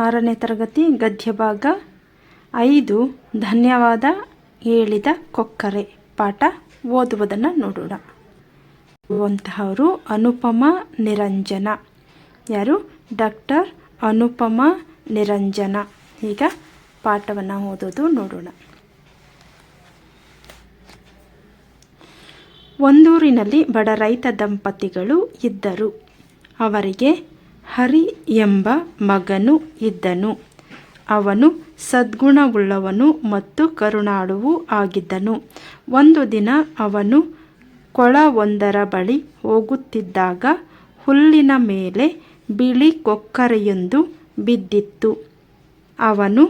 6ನೇ ತರಗತಿ ಗದ್ಯ ಭಾಗ 5 ಧನ್ಯವಾದ ಹೇಳಿದ ಕೊಕ್ಕರೆ ಪಾಠ ಓದುವುದನ್ನು ನೋಡೋಣ. ಓದುವಂತಹವರು ಅನುಪಮ ನಿರಂಜನ. ಯಾರು? ಡಾಕ್ಟರ್ ಅನುಪಮ ನಿರಂಜನ. ಈಗ ಪಾಠವನ್ನು ಓದೋದು ನೋಡೋಣ. ಒಂದೂರಿನಲ್ಲಿ ಬಡ ರೈತ ದಂಪತಿಗಳು ಇದ್ದರು. ಅವರಿಗೆ ಹರಿ ಎಂಬ ಮಗನು ಇದ್ದನು. ಅವನು ಸದ್ಗುಣವುಳ್ಳವನು ಮತ್ತು ಕರುಣಾಳುವೂ ಆಗಿದ್ದನು. ಒಂದು ದಿನ ಅವನು ಕೊಳವೊಂದರ ಬಳಿ ಹೋಗುತ್ತಿದ್ದಾಗ ಹುಲ್ಲಿನ ಮೇಲೆ ಬಿಳಿ ಕೊಕ್ಕರೆಯೊಂದು ಬಿದ್ದಿತ್ತು. ಅವನು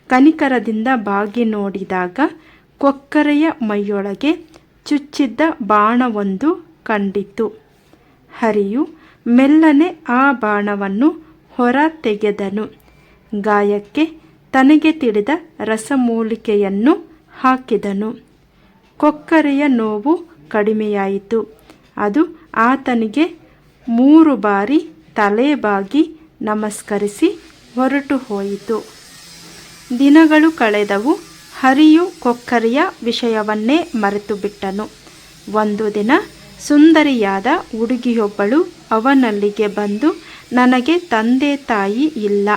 ಕನಿಕರದಿಂದ ಬಾಗಿ ನೋಡಿದಾಗ ಕೊಕ್ಕರೆಯ ಮೈಯೊಳಗೆ ಚುಚ್ಚಿದ್ದ ಬಾಣವೊಂದು ಕಂಡಿತು. ಹರಿಯು ಮೆಲ್ಲನೆ ಆ ಬಾಣವನ್ನು ಹೊರ ತೆಗೆದನು. ಗಾಯಕ್ಕೆ ತನಗೆ ತಿಳಿದ ರಸಮೂಲಿಕೆಯನ್ನು ಹಾಕಿದನು. ಕೊಕ್ಕರೆಯ ನೋವು ಕಡಿಮೆಯಾಯಿತು. ಅದು ಆತನಿಗೆ 3 ಬಾರಿ ತಲೆಬಾಗಿ ನಮಸ್ಕರಿಸಿ ಹೊರಟು ಹೋಯಿತು. ದಿನಗಳು ಕಳೆದವು. ಹರಿಯು ಕೊಕ್ಕರೆಯ ವಿಷಯವನ್ನೇ ಮರೆತು ಬಿಟ್ಟನು. ಒಂದು ದಿನ ಸುಂದರಿಯಾದ ಹುಡುಗಿಯೊಬ್ಬಳು ಅವನಲ್ಲಿಗೆ ಬಂದು, ನನಗೆ ತಂದೆ ತಾಯಿ ಇಲ್ಲ.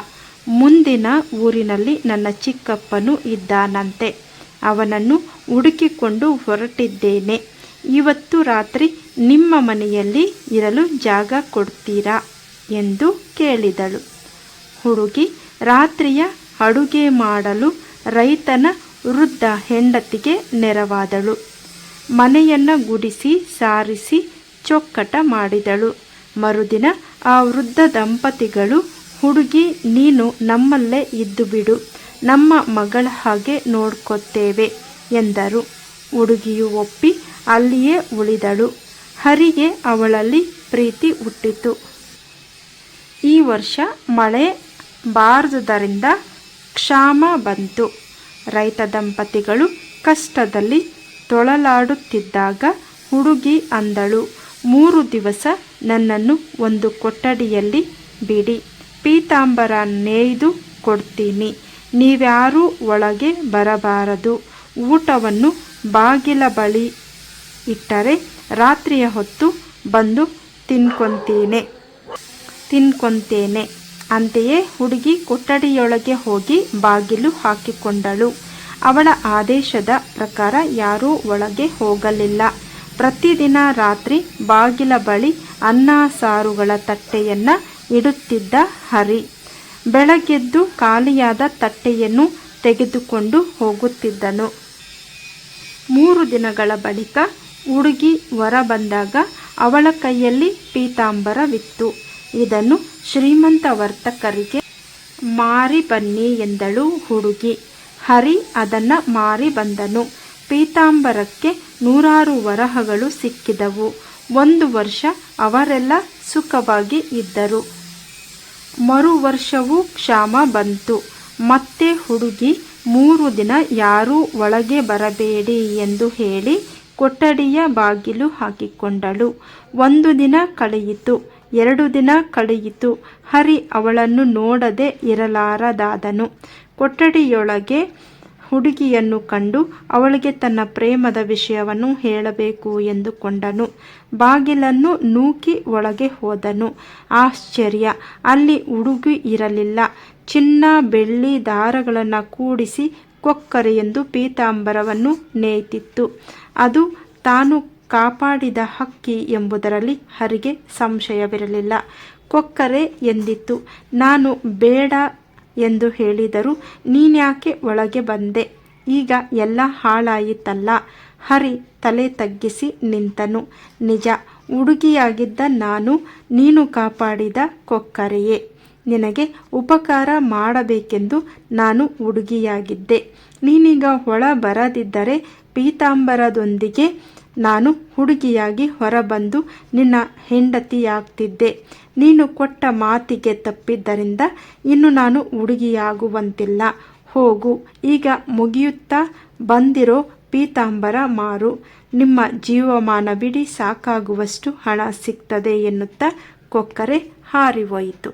ಮುಂದಿನ ಊರಿನಲ್ಲಿ ನನ್ನ ಚಿಕ್ಕಪ್ಪನು ಇದ್ದಾನಂತೆ. ಅವನನ್ನು ಹುಡುಕಿಕೊಂಡು ಹೊರಟಿದ್ದೇನೆ. ಇವತ್ತು ರಾತ್ರಿ ನಿಮ್ಮ ಮನೆಯಲ್ಲಿ ಇರಲು ಜಾಗ ಕೊಡ್ತೀರಾ ಎಂದು ಕೇಳಿದಳು. ಹುಡುಗಿ ರಾತ್ರಿಯ ಅಡುಗೆ ಮಾಡಲು ರೈತನ ವೃದ್ಧ ಹೆಂಡತಿಗೆ ನೆರವಾದಳು. ಮನೆಯನ್ನು ಗುಡಿಸಿ ಸಾರಿಸಿ ಚೊಕ್ಕಟ ಮಾಡಿದಳು. ಮರುದಿನ ಆ ವೃದ್ಧ ದಂಪತಿಗಳು, ಹುಡುಗಿ ನೀನು ನಮ್ಮಲ್ಲೇ ಇದ್ದು ಬಿಡು, ನಮ್ಮ ಮಗಳ ಹಾಗೆ ನೋಡ್ಕೊತೇವೆ ಎಂದರು. ಹುಡುಗಿಯು ಒಪ್ಪಿ ಅಲ್ಲಿಯೇ ಉಳಿದಳು. ಹರಿಗೆ ಅವಳಲ್ಲಿ ಪ್ರೀತಿ ಹುಟ್ಟಿತು. ಈ ವರ್ಷ ಮಳೆ ಬಾರದುದರಿಂದ ಕ್ಷಾಮ ಬಂತು. ರೈತ ದಂಪತಿಗಳು ಕಷ್ಟದಲ್ಲಿ ತೊಳಲಾಡುತ್ತಿದ್ದಾಗ ಹುಡುಗಿ ಅಂದಳು, 3 ದಿವಸ ನನ್ನನ್ನು ಒಂದು ಕೊಠಡಿಯಲ್ಲಿ ಬಿಡಿ, ಪೀತಾಂಬರ ನೇಯ್ದು ಕೊಡ್ತೀನಿ. ನೀವ್ಯಾರೂ ಒಳಗೆ ಬರಬಾರದು. ಊಟವನ್ನು ಬಾಗಿಲ ಬಳಿ ಇಟ್ಟರೆ ರಾತ್ರಿಯ ಹೊತ್ತು ಬಂದು ತಿನ್ಕೊಂತೇನೆ. ಅಂತೆಯೇ ಹುಡುಗಿ ಕೊಠಡಿಯೊಳಗೆ ಹೋಗಿ ಬಾಗಿಲು ಹಾಕಿಕೊಂಡಳು. ಅವಳ ಆದೇಶದ ಪ್ರಕಾರ ಯಾರೂ ಒಳಗೆ ಹೋಗಲಿಲ್ಲ. ಪ್ರತಿದಿನ ರಾತ್ರಿ ಬಾಗಿಲ ಬಳಿ ಅನ್ನ ಸಾರುಗಳ ತಟ್ಟೆಯನ್ನು ಇಡುತ್ತಿದ್ದ ಹರಿ ಬೆಳಗ್ಗೆದ್ದು ಖಾಲಿಯಾದ ತಟ್ಟೆಯನ್ನು ತೆಗೆದುಕೊಂಡು ಹೋಗುತ್ತಿದ್ದನು. 3 ದಿನಗಳ ಬಳಿಕ ಹುಡುಗಿ ಹೊರ ಬಂದಾಗ ಅವಳ ಕೈಯಲ್ಲಿ ಪೀತಾಂಬರವಿತ್ತು. ಇದನ್ನು ಶ್ರೀಮಂತ ವರ್ತಕರಿಗೆ ಮಾರಿ ಬನ್ನಿ ಎಂದಳು ಹುಡುಗಿ. ಹರಿ ಅದನ್ನು ಮಾರಿ ಬಂದನು. ಪೀತಾಂಬರಕ್ಕೆ 100 ವರಹಗಳು ಸಿಕ್ಕಿದವು. 1 ವರ್ಷ ಅವರೆಲ್ಲ ಸುಖವಾಗಿ ಇದ್ದರು. ಮರು ವರ್ಷವೂ ಕ್ಷಾಮ ಬಂತು. ಮತ್ತೆ ಹುಡುಗಿ 3 ದಿನ ಯಾರೂ ಒಳಗೆ ಬರಬೇಡಿ ಎಂದು ಹೇಳಿ ಕೊಠಡಿಯ ಬಾಗಿಲು ಹಾಕಿಕೊಂಡಳು. 1 ದಿನ ಕಳೆಯಿತು. 2 ದಿನ ಕಳೆಯಿತು. ಹರಿ ಅವಳನ್ನು ನೋಡದೆ ಇರಲಾರದಾದನು. ಕೊಠಡಿಯೊಳಗೆ ಹುಡುಗಿಯನ್ನು ಕಂಡು ಅವಳಿಗೆ ತನ್ನ ಪ್ರೇಮದ ವಿಷಯವನ್ನು ಹೇಳಬೇಕು ಎಂದುಕೊಂಡನು. ಬಾಗಿಲನ್ನು ನೂಕಿ ಒಳಗೆ ಹೋದನು. ಆಶ್ಚರ್ಯ! ಅಲ್ಲಿ ಹುಡುಗಿ ಇರಲಿಲ್ಲ. ಚಿನ್ನ ಬೆಳ್ಳಿ ದಾರಗಳನ್ನು ಕೂಡಿಸಿ ಕೊಕ್ಕರೆಯೊಂದು ಪೀತಾಂಬರವನ್ನು ನೇಯ್ತಿತ್ತು. ಅದು ತಾನು ಕಾಪಾಡಿದ ಹಕ್ಕಿ ಎಂಬುದರಲ್ಲಿ ಹರಿಗೆ ಸಂಶಯವಿರಲಿಲ್ಲ. ಕೊಕ್ಕರೆ ಎಂದಿತ್ತು, ನಾನು ಬೇಡ ಎಂದು ಹೇಳಿದರೂ ನೀನ್ಯಾಕೆ ಒಳಗೆ ಬಂದೆ? ಈಗ ಎಲ್ಲ ಹಾಳಾಯಿತಲ್ಲ. ಹರಿ ತಲೆ ತಗ್ಗಿಸಿ ನಿಂತನು. ನಿಜ, ಹುಡುಗಿಯಾಗಿದ್ದ ನಾನು ನೀನು ಕಾಪಾಡಿದ ಕೊಕ್ಕರೆಯೇ. ನಿನಗೆ ಉಪಕಾರ ಮಾಡಬೇಕೆಂದು ನಾನು ಹುಡುಗಿಯಾಗಿದ್ದೆ. ನೀನೀಗ ಹೊಳ ಬರದಿದ್ದರೆ ಪೀತಾಂಬರದೊಂದಿಗೆ ನಾನು ಹುಡುಗಿಯಾಗಿ ಹೊರಬಂದು ನಿನ್ನ ಹೆಂಡತಿಯಾಗ್ತಿದ್ದೆ. ನೀನು ಕೊಟ್ಟ ಮಾತಿಗೆ ತಪ್ಪಿದ್ದರಿಂದ ಇನ್ನು ನಾನು ಹುಡುಗಿಯಾಗುವಂತಿಲ್ಲ. ಹೋಗು, ಈಗ ಮುಗಿಯುತ್ತಾ ಬಂದಿರೋ ಪೀತಾಂಬರ ಮಾರು. ನಿಮ್ಮ ಜೀವಮಾನವಿಡೀ ಸಾಕಾಗುವಷ್ಟು ಹಣ ಸಿಗ್ತದೆ ಎನ್ನುತ್ತಾ ಕೊಕ್ಕರೆ ಹಾರಿ ಹೋಯಿತು.